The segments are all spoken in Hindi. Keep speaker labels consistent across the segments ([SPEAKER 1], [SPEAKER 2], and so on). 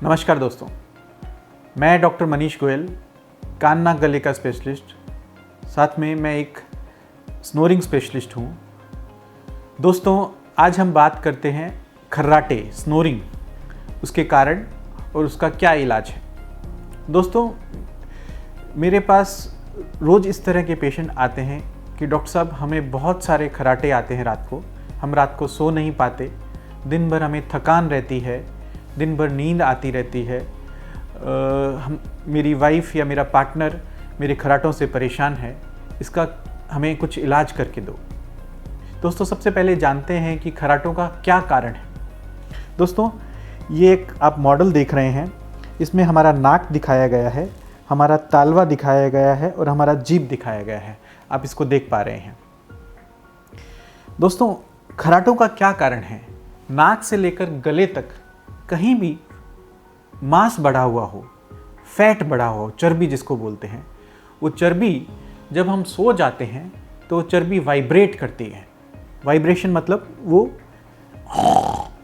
[SPEAKER 1] नमस्कार दोस्तों, मैं डॉक्टर मनीष गोयल, कान नाक गले का स्पेशलिस्ट, साथ में मैं एक स्नोरिंग स्पेशलिस्ट हूँ। दोस्तों, आज हम बात करते हैं खर्राटे, स्नोरिंग, उसके कारण और उसका क्या इलाज है। दोस्तों, मेरे पास रोज़ इस तरह के पेशेंट आते हैं कि डॉक्टर साहब हमें बहुत सारे खर्राटे आते हैं रात को, हम रात को सो नहीं पाते, दिन भर हमें थकान रहती है, दिन भर नींद आती रहती है, मेरी वाइफ या मेरा पार्टनर मेरे खर्राटों से परेशान है, इसका हमें कुछ इलाज करके दो। दोस्तों, सबसे पहले जानते हैं कि खर्राटों का क्या कारण है। दोस्तों, ये एक आप मॉडल देख रहे हैं, इसमें हमारा नाक दिखाया गया है, हमारा तालवा दिखाया गया है और हमारा जीभ दिखाया गया है। आप इसको देख पा रहे हैं। दोस्तों, खर्राटों का क्या कारण है? नाक से लेकर गले तक कहीं भी मांस बढ़ा हुआ हो, फैट बढ़ा हो, चर्बी जिसको बोलते हैं, वो चर्बी जब हम सो जाते हैं तो चर्बी वाइब्रेट करती है। वाइब्रेशन मतलब वो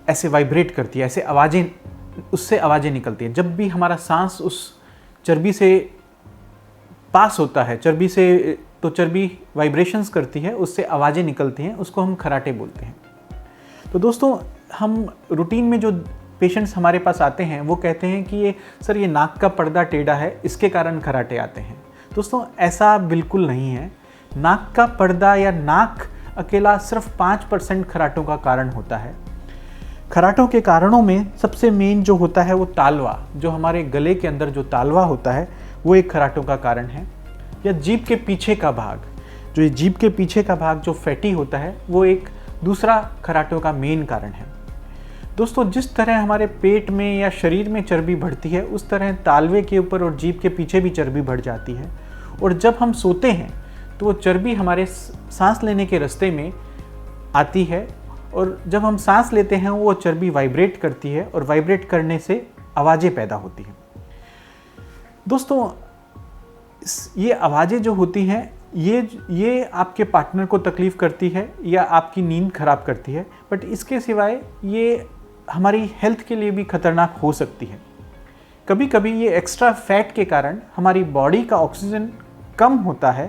[SPEAKER 1] ऐसे वाइब्रेट करती है, ऐसे आवाज़ें, उससे आवाज़ें निकलती हैं। जब भी हमारा सांस उस चर्बी से पास होता है, चर्बी से, तो चर्बी वाइब्रेशंस करती है, उससे आवाज़ें निकलती हैं, उसको हम खर्राटे बोलते हैं। तो दोस्तों, हम रूटीन में जो पेशेंट्स हमारे पास आते हैं वो कहते हैं कि ये नाक का पर्दा टेढ़ा है, इसके कारण खर्राटे आते हैं। दोस्तों, ऐसा बिल्कुल नहीं है। नाक का पर्दा या नाक अकेला सिर्फ 5% खर्राटों का कारण होता है। खर्राटों के कारणों में सबसे मेन जो होता है वो तालवा, जो हमारे गले के अंदर जो तालवा होता है वो एक खर्राटों का कारण है। या जीभ के पीछे का भाग, जो जीभ के पीछे का भाग जो फैटी होता है, वो एक दूसरा खर्राटों का मेन कारण है। दोस्तों, जिस तरह हमारे पेट में या शरीर में चर्बी बढ़ती है, उस तरह तालवे के ऊपर और जीभ के पीछे भी चर्बी बढ़ जाती है। और जब हम सोते हैं तो वो चर्बी हमारे सांस लेने के रास्ते में आती है, और जब हम सांस लेते हैं वो चर्बी वाइब्रेट करती है, और वाइब्रेट करने से आवाज़ें पैदा होती हैं। दोस्तों, ये आवाज़ें जो होती हैं, ये आपके पार्टनर को तकलीफ़ करती है या आपकी नींद खराब करती है, बट इसके सिवाय ये हमारी हेल्थ के लिए भी खतरनाक हो सकती है। कभी कभी ये एक्स्ट्रा फैट के कारण हमारी बॉडी का ऑक्सीजन कम होता है।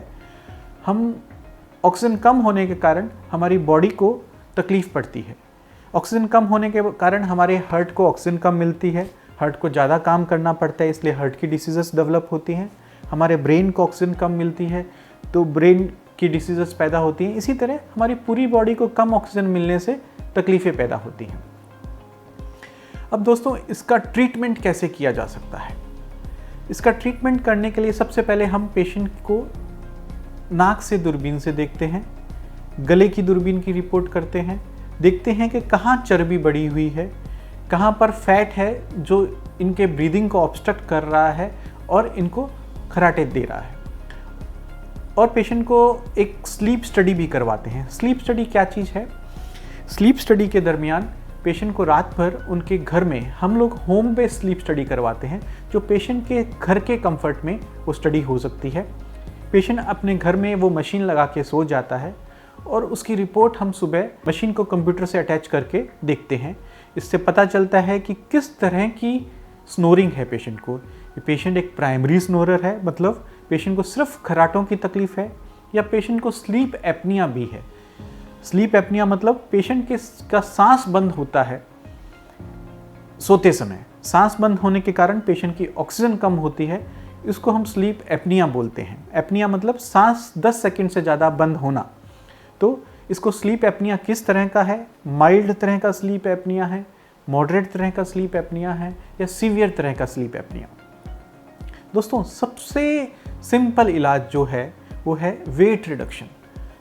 [SPEAKER 1] ऑक्सीजन कम होने के कारण हमारी बॉडी को तकलीफ़ पड़ती है। ऑक्सीजन कम होने के कारण हमारे हार्ट को ऑक्सीजन कम मिलती है, हार्ट को ज़्यादा काम करना पड़ता है, इसलिए हार्ट की डिसीज़ेस डेवलप होती हैं। हमारे ब्रेन को ऑक्सीजन कम मिलती है तो ब्रेन की डिसीज़ेस पैदा होती हैं। इसी तरह हमारी पूरी बॉडी को कम ऑक्सीजन मिलने से तकलीफ़ें पैदा होती हैं। अब दोस्तों, इसका ट्रीटमेंट कैसे किया जा सकता है? इसका ट्रीटमेंट करने के लिए सबसे पहले हम पेशेंट को नाक से दूरबीन से देखते हैं, गले की दूरबीन की रिपोर्ट करते हैं, देखते हैं कि कहाँ चर्बी बढ़ी हुई है, कहाँ पर फैट है जो इनके ब्रीदिंग को ऑब्स्ट्रक्ट कर रहा है और इनको खर्राटे दे रहा है। और पेशेंट को एक स्लीप स्टडी भी करवाते हैं। स्लीप स्टडी क्या चीज़ है? स्लीप स्टडी के दरमियान पेशेंट को रात भर उनके घर में हम लोग होम बेस्ड स्लीप स्टडी करवाते हैं, जो पेशेंट के घर के कंफर्ट में वो स्टडी हो सकती है। पेशेंट अपने घर में वो मशीन लगा के सो जाता है और उसकी रिपोर्ट हम सुबह मशीन को कंप्यूटर से अटैच करके देखते हैं। इससे पता चलता है कि किस तरह की स्नोरिंग है पेशेंट को। पेशेंट एक प्राइमरी स्नोरर है, मतलब पेशेंट को सिर्फ खर्राटों की तकलीफ है, या पेशेंट को स्लीप एपनिया भी है। स्लीप एपनिया मतलब पेशेंट का सांस बंद होता है सोते समय। सांस बंद होने के कारण पेशेंट की ऑक्सीजन कम होती है, इसको हम स्लीप एपनिया बोलते हैं। एपनिया मतलब सांस 10 सेकंड से ज़्यादा बंद होना। तो इसको स्लीप एपनिया किस तरह का है? माइल्ड तरह का स्लीप एपनिया है, मॉडरेट तरह का स्लीप एपनिया है, या सीवियर तरह का स्लीप एपनिया। दोस्तों, सबसे सिंपल इलाज जो है वो है वेट रिडक्शन।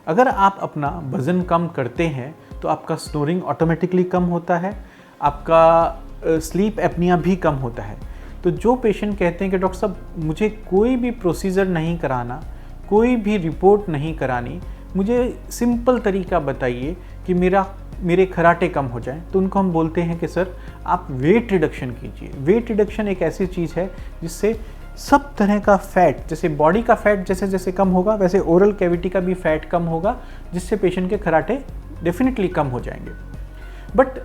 [SPEAKER 1] अगर आप अपना वज़न कम करते हैं तो आपका स्नोरिंग ऑटोमेटिकली कम होता है, आपका स्लीप एपनिया भी कम होता है। तो जो पेशेंट कहते हैं कि डॉक्टर साहब मुझे कोई भी प्रोसीजर नहीं कराना, कोई भी रिपोर्ट नहीं करानी, मुझे सिंपल तरीका बताइए कि मेरे खर्राटे कम हो जाएं, तो उनको हम बोलते हैं कि सर आप वेट रिडक्शन कीजिए। वेट रिडक्शन एक ऐसी चीज़ है जिससे सब तरह का फैट, जैसे बॉडी का फैट जैसे जैसे कम होगा, वैसे ओरल कैविटी का भी फैट कम होगा, जिससे पेशेंट के खर्राटे डेफिनेटली कम हो जाएंगे। बट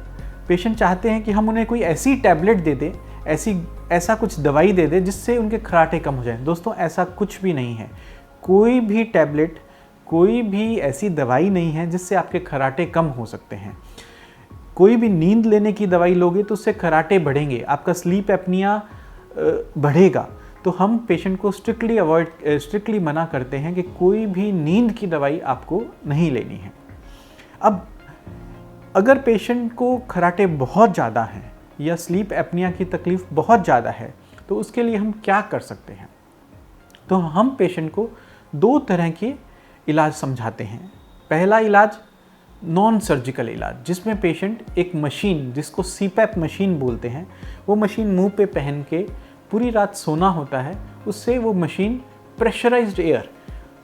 [SPEAKER 1] पेशेंट चाहते हैं कि हम उन्हें कोई ऐसी टैबलेट दे दें, ऐसा कुछ दवाई दे दे जिससे उनके खर्राटे कम हो जाएं। दोस्तों ऐसा कुछ भी नहीं है। कोई भी टैबलेट, कोई भी ऐसी दवाई नहीं है जिससे आपके खर्राटे कम हो सकते हैं। कोई भी नींद लेने की दवाई लोगे तो उससे खर्राटे बढ़ेंगे, आपका स्लीप एपनिया बढ़ेगा। तो हम पेशेंट को स्ट्रिक्टली मना करते हैं कि कोई भी नींद की दवाई आपको नहीं लेनी है। अब अगर पेशेंट को खर्राटे बहुत ज़्यादा हैं या स्लीप एपनिया की तकलीफ़ बहुत ज़्यादा है तो उसके लिए हम क्या कर सकते हैं? तो हम पेशेंट को 2 तरह के इलाज समझाते हैं। पहला इलाज नॉन सर्जिकल इलाज, जिसमें पेशेंट एक मशीन, जिसको सीपैप मशीन बोलते हैं, वो मशीन मुंह पे पहन के पूरी रात सोना होता है। उससे वो मशीन प्रेशराइज्ड एयर,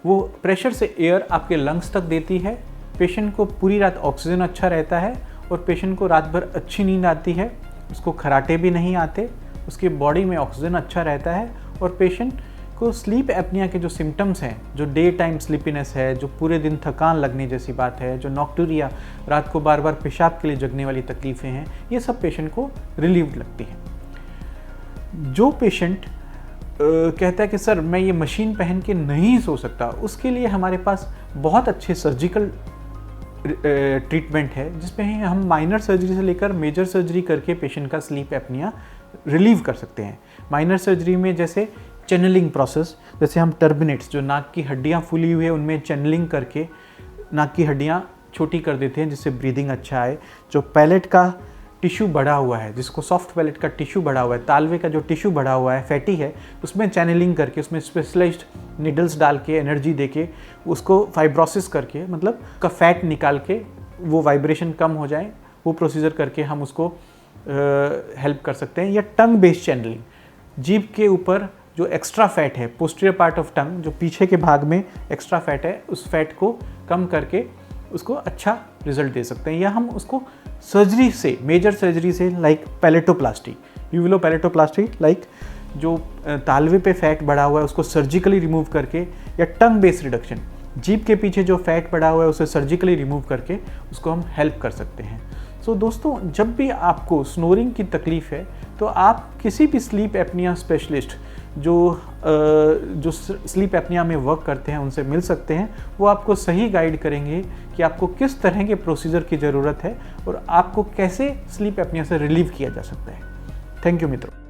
[SPEAKER 1] वो प्रेशर से एयर आपके लंग्स तक देती है। पेशेंट को पूरी रात ऑक्सीजन अच्छा रहता है और पेशेंट को रात भर अच्छी नींद आती है, उसको खर्राटे भी नहीं आते, उसकी बॉडी में ऑक्सीजन अच्छा रहता है और पेशेंट को स्लीप एपनिया के जो सिम्टम्स हैं, जो डे टाइम स्लीपीनेस है, जो पूरे दिन थकान लगने जैसी बात है, जो नॉक्टूरिया, रात को बार बार पेशाब के लिए जगने वाली तकलीफ़ें हैं, ये सब पेशेंट को रिलीव्ड लगती हैं। जो पेशेंट कहता है कि सर मैं ये मशीन पहन के नहीं सो सकता, उसके लिए हमारे पास बहुत अच्छे सर्जिकल ट्रीटमेंट है, जिसमें हम माइनर सर्जरी से लेकर मेजर सर्जरी करके पेशेंट का स्लीप एपनिया रिलीव कर सकते हैं। माइनर सर्जरी में जैसे चैनलिंग प्रोसेस, जैसे हम टर्बिनेट्स, जो नाक की हड्डियाँ फूली हुई है उनमें चैनलिंग करके नाक की हड्डियाँ छोटी कर देते हैं जिससे ब्रीदिंग अच्छा आए। जो पैलेट का टिश्यू बढ़ा हुआ है, जिसको सॉफ्ट पैलेट का टिश्यू बढ़ा हुआ है, तालवे का जो टिश्यू बढ़ा हुआ है, फैटी है, उसमें चैनलिंग करके, उसमें स्पेशलाइज्ड निडल्स डाल के, एनर्जी देके, उसको फाइब्रोसिस करके, मतलब का फैट निकाल के वो वाइब्रेशन कम हो जाए, वो प्रोसीजर करके हम उसको हेल्प कर सकते हैं। या टंग बेस्ड चैनलिंग, जीभ के ऊपर जो एक्स्ट्रा फैट है, पोस्टीरियर पार्ट ऑफ टंग, जो पीछे के भाग में एक्स्ट्रा फैट है, उस फैट को कम करके उसको अच्छा रिजल्ट दे सकते हैं। या हम उसको सर्जरी से, मेजर सर्जरी से, लाइक पैलेटोप्लास्टी, यूविलोपैलेटोप्लास्टी, लाइक जो तालवे पे फैट बढ़ा हुआ है उसको सर्जिकली रिमूव करके, या टंग बेस रिडक्शन, जीभ के पीछे जो फैट बढ़ा हुआ है उसे सर्जिकली रिमूव करके उसको हम हेल्प कर सकते हैं। सो दोस्तों, जब भी आपको स्नोरिंग की तकलीफ़ है तो आप किसी भी स्लीप एपनिया स्पेशलिस्ट जो स्लीप एपनिया में वर्क करते हैं उनसे मिल सकते हैं। वो आपको सही गाइड करेंगे कि आपको किस तरह के प्रोसीजर की ज़रूरत है और आपको कैसे स्लीप एपनिया से रिलीव किया जा सकता है। थैंक यू मित्रों।